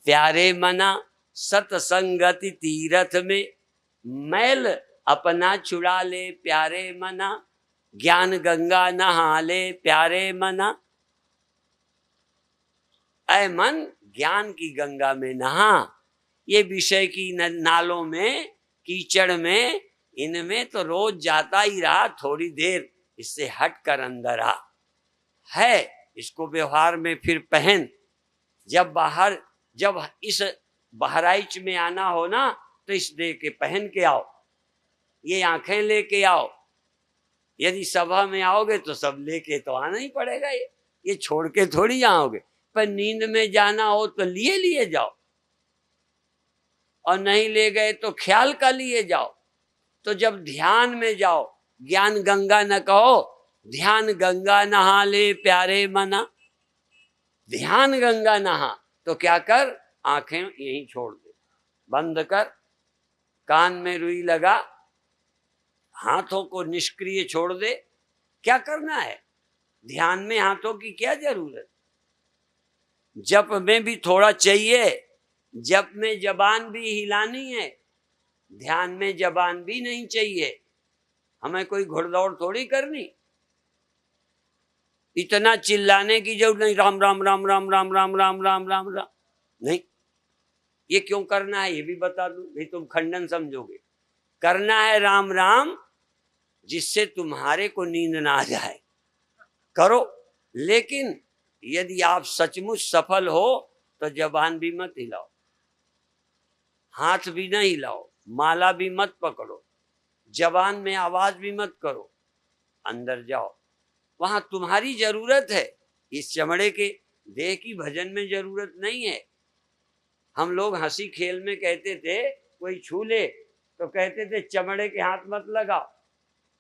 प्यारे मना, सतसंगति तीरथ में, मैल अपना छुड़ा ले प्यारे मना, ज्ञान गंगा नहा ले प्यारे मना। ऐ मन, ज्ञान की गंगा में नहा, ये विषय की नालों में, कीचड़ में, इनमें तो रोज जाता ही रहा, थोड़ी देर इससे हट कर अंदर आ है, इसको व्यवहार में फिर पहन। जब इस बहराइच में आना हो ना, तो इस दे के पहन के आओ, ये आंखें लेके आओ। यदि सभा में आओगे तो सब लेके तो आना ही पड़ेगा, ये छोड़ के थोड़ी आओगे। पर नींद में जाना हो तो लिए लिए जाओ, और नहीं ले गए तो ख्याल का लिए जाओ। तो जब ध्यान में जाओ, ज्ञान गंगा न कहो, ध्यान गंगा नहा ले प्यारे मना। ध्यान गंगा नहा तो क्या कर, आंखें यहीं छोड़ दे, बंद कर, कान में रुई लगा, हाथों को निष्क्रिय छोड़ दे। क्या करना है, ध्यान में हाथों की क्या जरूरत, जप में भी थोड़ा चाहिए, जप में जबान भी हिलानी है, ध्यान में जबान भी नहीं चाहिए। हमें कोई घुड़दौड़ थोड़ी करनी। इतना चिल्लाने की जरूरत नहीं, राम राम राम राम राम राम राम राम राम राम नहीं। ये क्यों करना है ये भी बता दूं, नहीं तुम खंडन समझोगे। करना है राम राम जिससे तुम्हारे को नींद ना आ जाए, करो। लेकिन यदि आप सचमुच सफल हो तो जबान भी मत हिलाओ, हाथ भी न हिलाओ, माला भी मत पकड़ो, जबान में आवाज भी मत करो, अंदर जाओ। वहां तुम्हारी जरूरत है, इस चमड़े के देह की भजन में जरूरत नहीं है। हम लोग हंसी खेल में कहते थे कोई छू ले तो कहते थे चमड़े के हाथ मत लगाओ,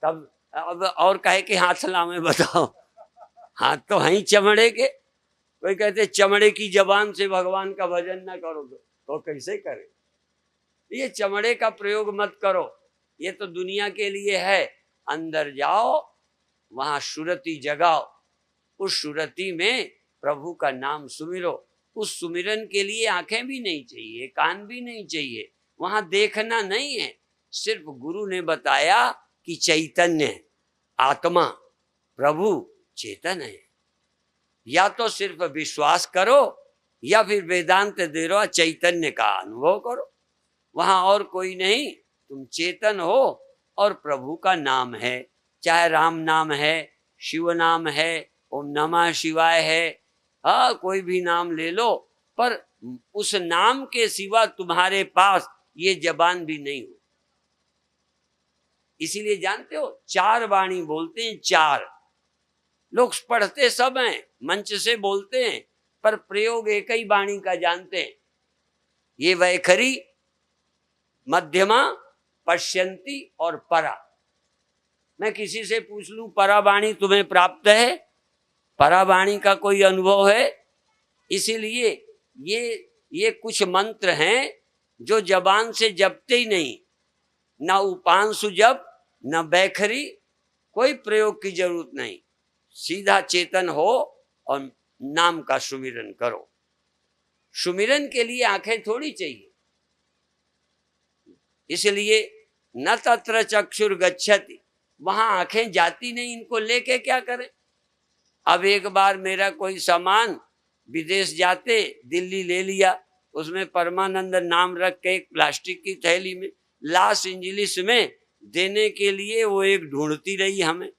तब अब और कहे कि हाथ लावे बताओ, हाथ तो हैं ही चमड़े के। कोई कहते चमड़े की जबान से भगवान का भजन ना करो तो कैसे करे। ये चमड़े का प्रयोग मत करो, ये तो दुनिया के लिए है। अंदर जाओ, वहां सुरति जगाओ, उस सुरति में प्रभु का नाम सुमिरो। उस सुमिरन के लिए आंखें भी नहीं चाहिए, कान भी नहीं चाहिए, वहां देखना नहीं है। सिर्फ गुरु ने बताया कि चैतन्य आत्मा प्रभु चेतन है। या तो सिर्फ विश्वास करो या फिर वेदांत दे रहा चैतन्य का अनुभव करो। वहां और कोई नहीं, तुम चेतन हो और प्रभु का नाम है, चाहे राम नाम है, शिव नाम है, ओम नमः शिवाय है, हाँ कोई भी नाम ले लो, पर उस नाम के सिवा तुम्हारे पास ये जबान भी नहीं हो। इसीलिए जानते हो 4 वाणी बोलते हैं, 4 लोग पढ़ते सब हैं, मंच से बोलते हैं, पर प्रयोग एक ही वाणी का जानते हैं। ये वैखरी, मध्यमा, पश्यंती और परा। मैं किसी से पूछ लूं परावाणी तुम्हें प्राप्त है, परावाणी का कोई अनुभव है? इसीलिए ये कुछ मंत्र हैं जो जबान से जपते ही नहीं, ना उपांशु जप, ना बैखरी, कोई प्रयोग की जरूरत नहीं। सीधा चेतन हो और नाम का सुमिरन करो। सुमिरन के लिए आंखें थोड़ी चाहिए। इसलिए न तत्र चक्षुर गच्छति, वहां आंखें जाती नहीं, इनको लेके क्या करें। अब एक बार मेरा कोई सामान विदेश जाते दिल्ली ले लिया, उसमें परमानंद नाम रख के एक प्लास्टिक की थैली में लॉस एंजलिस में देने के लिए वो एक ढूंढती रही हमें।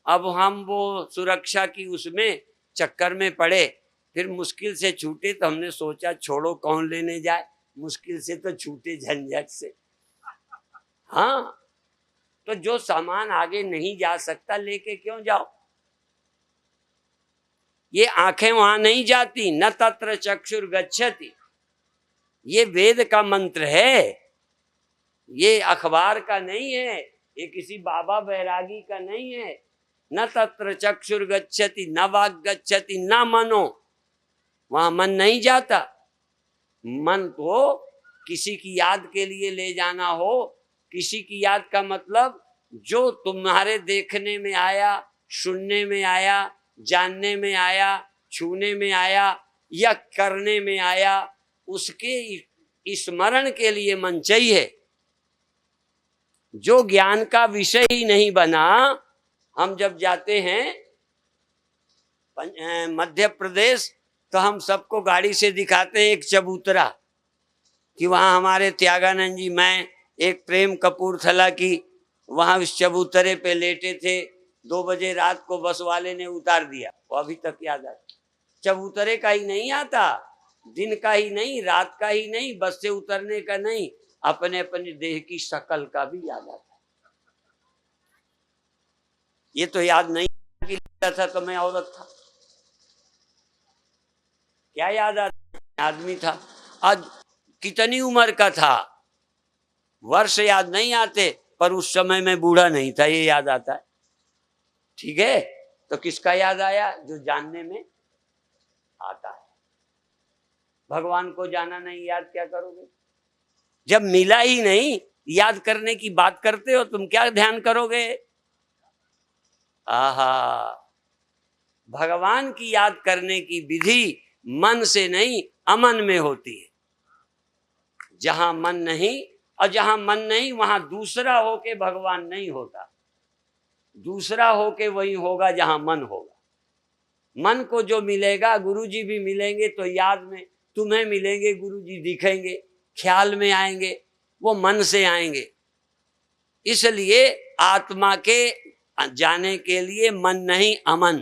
अब हम वो सुरक्षा की उसमें चक्कर में पड़े, फिर मुश्किल से छूटे तो हमने सोचा छोड़ो कौन लेने जाए, मुश्किल से तो छूटे झंझट से। हाँ, तो जो सामान आगे नहीं जा सकता लेके क्यों जाओ। ये आंखें वहां नहीं जाती, न तत्र चक्षुर गच्छति। ये वेद का मंत्र है, ये अखबार का नहीं है, ये किसी बाबा बैरागी का नहीं है। न तत्र चक्षुर गच्छति न वाग गच्छति न मनो, वहां मन नहीं जाता। मन को किसी की याद के लिए ले जाना हो, किसी की याद का मतलब जो तुम्हारे देखने में आया, सुनने में आया, जानने में आया, छूने में आया या करने में आया, उसके स्मरण के लिए मन चाहिए। जो ज्ञान का विषय ही नहीं बना। हम जब जाते हैं मध्य प्रदेश तो हम सबको गाड़ी से दिखाते हैं एक चबूतरा, कि वहाँ हमारे त्यागानंद जी, मैं एक प्रेम कपूरथला की, वहाँ उस चबूतरे पे लेटे थे। 2 बजे रात को बस वाले ने उतार दिया, वो अभी तक याद आता। चबूतरे का ही नहीं आता, दिन का ही नहीं, रात का ही नहीं, बस से उतरने का नहीं, अपने अपने देह की शक्ल का भी याद आता। ये तो याद नहीं था तो मैं औरत था, क्या याद आता, आदमी था। आज कितनी उम्र का था, वर्ष याद नहीं आते, पर उस समय में बूढ़ा नहीं था, ये याद आता है। ठीक है, तो किसका याद आया? जो जानने में आता है। भगवान को जाना नहीं, याद क्या करोगे? जब मिला ही नहीं, याद करने की बात करते हो, तुम क्या ध्यान करोगे? आहा, भगवान की याद करने की विधि मन से नहीं, अमन में होती है। जहां मन नहीं, और जहां मन नहीं वहां दूसरा होके भगवान नहीं होता, दूसरा होके वही होगा जहां मन होगा। मन को जो मिलेगा, गुरुजी भी मिलेंगे तो याद में, तुम्हें मिलेंगे गुरुजी दिखेंगे, ख्याल में आएंगे, वो मन से आएंगे। इसलिए आत्मा के जाने के लिए मन नहीं, अमन।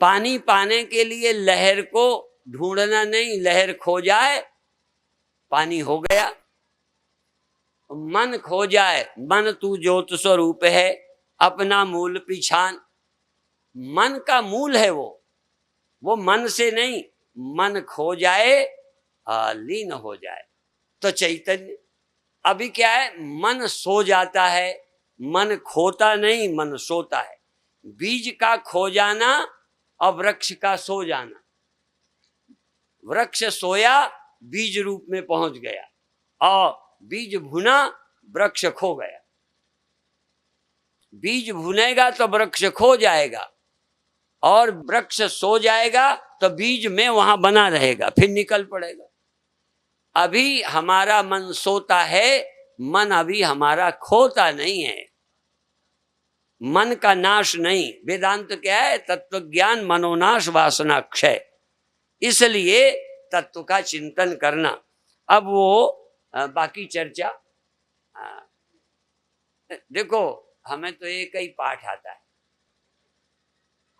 पानी पाने के लिए लहर को ढूंढना नहीं, लहर खो जाए पानी हो गया। मन खो जाए, मन तू ज्योत स्वरूप है, अपना मूल पिछान। मन का मूल है वो मन से नहीं, मन खो जाए, लीन हो जाए तो चैतन्य। अभी क्या है, मन सो जाता है, मन खोता नहीं, मन सोता है। बीज का खो जाना और वृक्ष का सो जाना। वृक्ष सोया, बीज रूप में पहुंच गया, और बीज भुना, वृक्ष खो गया। बीज भुनेगा तो वृक्ष खो जाएगा, और वृक्ष सो जाएगा तो बीज में वहां बना रहेगा, फिर निकल पड़ेगा। अभी हमारा मन सोता है, मन अभी हमारा खोता नहीं है। मन का नाश नहीं। वेदांत क्या है, तत्व ज्ञान, मनोनाश, वासना क्षय। इसलिए तत्व का चिंतन करना। अब वो बाकी चर्चा, देखो हमें तो एक ही पाठ आता है,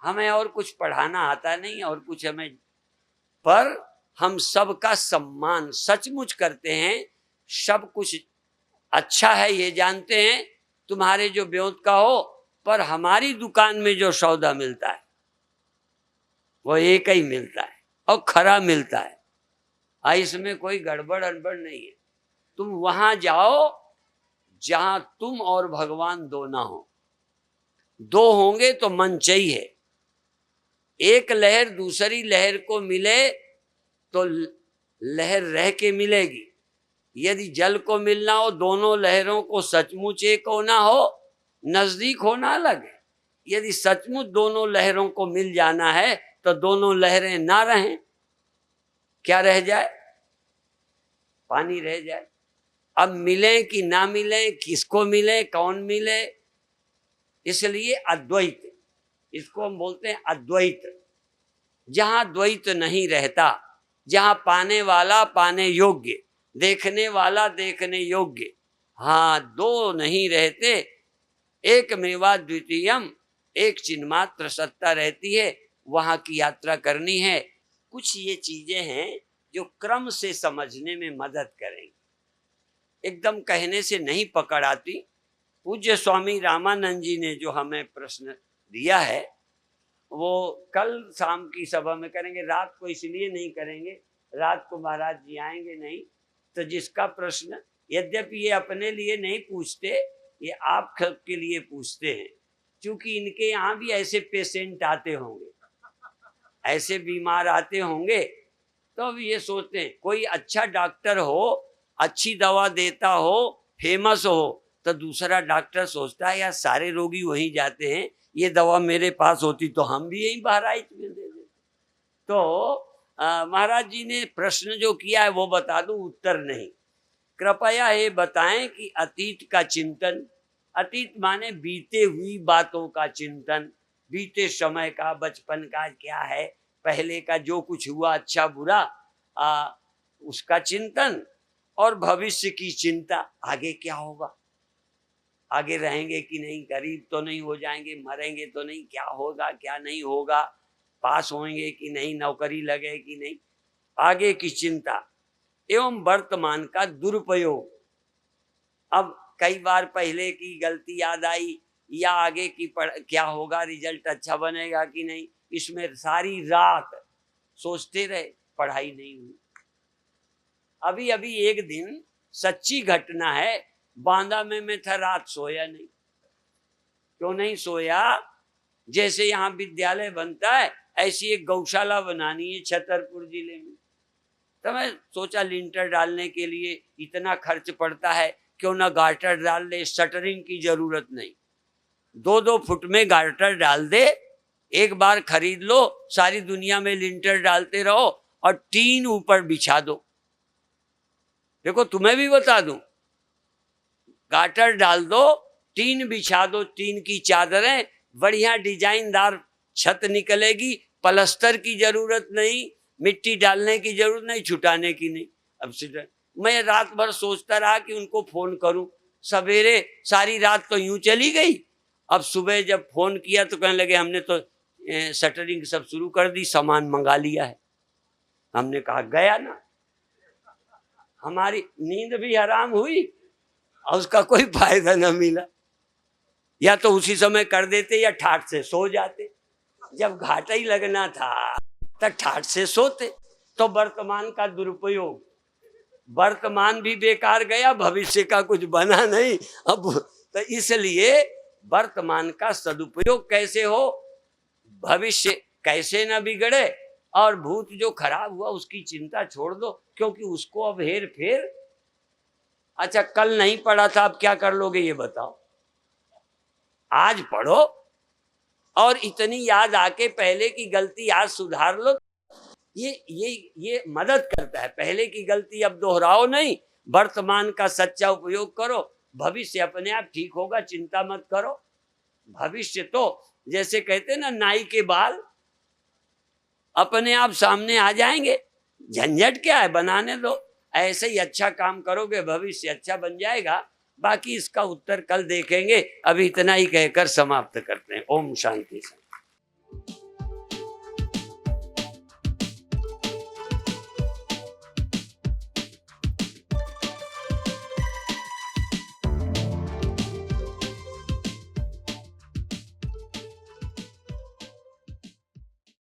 हमें और कुछ पढ़ाना आता नहीं, और कुछ हमें, पर हम सबका सम्मान सचमुच करते हैं। सब कुछ अच्छा है ये जानते हैं, तुम्हारे जो ब्योत का हो, पर हमारी दुकान में जो सौदा मिलता है वो एक ही मिलता है, और खरा मिलता है। इसमें कोई गड़बड़ अड़बड़ नहीं है। तुम वहां जाओ जहां तुम और भगवान दो ना हो। दो होंगे तो मन चाहिए। एक लहर दूसरी लहर को मिले तो लहर रह के मिलेगी। यदि जल को मिलना हो, दोनों लहरों को सचमुच एक होना हो, नजदीक होना अलग है। यदि सचमुच दोनों लहरों को मिल जाना है तो दोनों लहरें ना रहें, क्या रह जाए? पानी रह जाए। अब मिले कि ना मिले, किसको मिले, कौन मिले, इसलिए अद्वैत, इसको हम बोलते हैं अद्वैत। जहां द्वैत नहीं रहता, जहां पाने वाला पाने योग्य, देखने वाला देखने योग्य, हाँ दो नहीं रहते, एक मेवा द्वितीयम, एक चिन्मात्र सत्ता रहती है, वहां की यात्रा करनी है। कुछ ये चीजें हैं जो क्रम से समझने में मदद करेंगी, एकदम कहने से नहीं पकड़ आती। पूज्य स्वामी रामानंद जी ने जो हमें प्रश्न दिया है, वो कल शाम की सभा में करेंगे। रात को इसलिए नहीं करेंगे, रात को महाराज जी आएंगे नहीं, तो जिसका प्रश्न, यद्यपि ये अपने लिए नहीं पूछते, ये आप के लिए पूछते हैं, क्योंकि इनके यहाँ भी ऐसे पेशेंट आते होंगे, ऐसे बीमार आते होंगे, तो अब ये सोचते हैं कोई अच्छा डॉक्टर हो, अच्छी दवा देता हो, फेमस हो, तो दूसरा डॉक्टर सोचता है यार सारे रोगी वहीं जाते हैं, ये दवा मेरे पास होती तो हम भी यहीं बहराइच में दे देते। तो महाराज जी ने प्रश्न जो किया है वो बता दूं, उत्तर नहीं। कृपया ये बताएं कि अतीत का चिंतन, अतीत माने बीते हुई बातों का चिंतन, बीते समय का, बचपन का क्या है, पहले का जो कुछ हुआ अच्छा बुरा, उसका चिंतन, और भविष्य की चिंता, आगे क्या होगा, आगे रहेंगे कि नहीं, गरीब तो नहीं हो जाएंगे, मरेंगे तो नहीं, क्या होगा क्या नहीं होगा, पास होंगे कि नहीं, नौकरी लगे कि नहीं, आगे की चिंता एवं वर्तमान का दुरुपयोग। अब कई बार पहले की गलती याद आई, या आगे की क्या होगा, रिजल्ट अच्छा बनेगा कि नहीं, इसमें सारी रात सोचते रहे, पढ़ाई नहीं हुई। अभी अभी एक दिन सच्ची घटना है, बांदा में मैं था, रात सोया नहीं। क्यों नहीं सोया? जैसे यहाँ विद्यालय बनता है, ऐसी एक गौशाला बनानी है छतरपुर जिले में। तो मैं सोचा लिंटर डालने के लिए इतना खर्च पड़ता है, क्यों ना गार्टर डाल ले, शटरिंग की जरूरत नहीं, 2-2 फुट में गार्टर डाल दे, एक बार खरीद लो, सारी दुनिया में लिंटर डालते रहो, और टीन ऊपर बिछा दो। देखो तुम्हें भी बता दूं, गार्टर डाल दो, टीन बिछा दो, टीन की चादरें, बढ़िया डिजाइनदार छत निकलेगी, पलस्तर की जरूरत नहीं, मिट्टी डालने की जरूरत नहीं, छुटाने की नहीं। अब मैं रात भर सोचता रहा कि उनको फोन करूं, सवेरे सारी रात तो यूं चली गई। अब सुबह जब फोन किया तो कहने लगे हमने तो शटरिंग सब शुरू कर दी, सामान मंगा लिया है। हमने कहा गया ना, हमारी नींद भी हराम हुई और उसका कोई फायदा न मिला। या तो उसी समय कर देते या ठाठ से सो जाते। जब घाटा ही लगना था तो ठाठ से सोते। तो वर्तमान का दुरुपयोग, वर्तमान भी बेकार गया, भविष्य का कुछ बना नहीं। अब तो इसलिए वर्तमान का सदुपयोग कैसे हो, भविष्य कैसे न बिगड़े, और भूत जो खराब हुआ उसकी चिंता छोड़ दो, क्योंकि उसको अब हेर फेर। अच्छा कल नहीं पढ़ा था, अब क्या कर लोगे ये बताओ। आज पढ़ो और इतनी याद आके पहले की गलती आज सुधार लो। ये मदद करता है। पहले की गलती अब दोहराओ नहीं, वर्तमान का सच्चा उपयोग करो, भविष्य अपने आप ठीक होगा, चिंता मत करो। भविष्य तो जैसे कहते ना, नाई के बाल अपने आप सामने आ जाएंगे, झंझट क्या है, बनाने दो। ऐसे ही अच्छा काम करोगे, भविष्य अच्छा बन जाएगा। बाकी इसका उत्तर कल देखेंगे। अभी इतना ही कहकर समाप्त करते हैं। ओम शांति।